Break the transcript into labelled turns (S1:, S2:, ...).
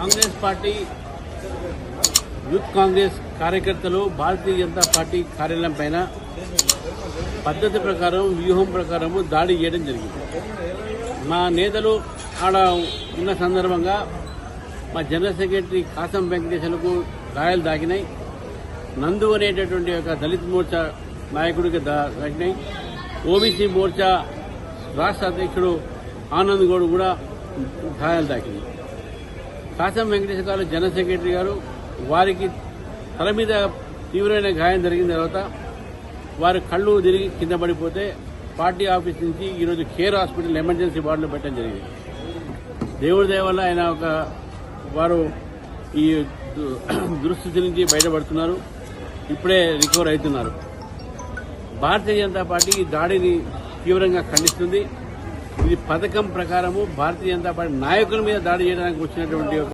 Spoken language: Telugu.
S1: కాంగ్రెస్ పార్టీ యూత్ కాంగ్రెస్ కార్యకర్తలు భారతీయ జనతా పార్టీ కార్యాలయం పైన పద్ధతి ప్రకారం వ్యూహం ప్రకారము దాడి చేయడం జరిగింది. మా నేతలు ఆడ ఉన్న సందర్భంగా మా జనరల్ సెక్రటరీ కాసం వెంకటేశ్వర్లకు గాయాలు దాకినాయి. నందు అనేటటువంటి ఒక దళిత్ మోర్చా నాయకుడికి దాకినాయి. ఓబీసీ మోర్చా రాష్ట్ర అధ్యక్షుడు ఆనంద్ గౌడ్ కూడా గాయాలు దాకినాయి. కాసం వెంకటేశ్వర గారు జనరల్ సెక్రటరీ గారు వారికి తల మీద తీవ్రమైన గాయం జరిగిన తర్వాత వారి కళ్ళు తిరిగి కింద పడిపోతే పార్టీ ఆఫీస్ నుంచి ఈరోజు కేర్ హాస్పిటల్ ఎమర్జెన్సీ వార్డులో పెట్టడం జరిగింది. దేవుడి దయ వల్ల ఆయన వారు ఈ దుస్థితి నుంచి బయటపడుతున్నారు. ఇప్పుడే రికవర్ అవుతున్నారు. భారతీయ జనతా పార్టీ ఈ దాడిని తీవ్రంగా ఖండిస్తుంది. ఇది పథకం ప్రకారము భారతీయ జనతా పార్టీ నాయకుల మీద దాడి చేయడానికి వచ్చినటువంటి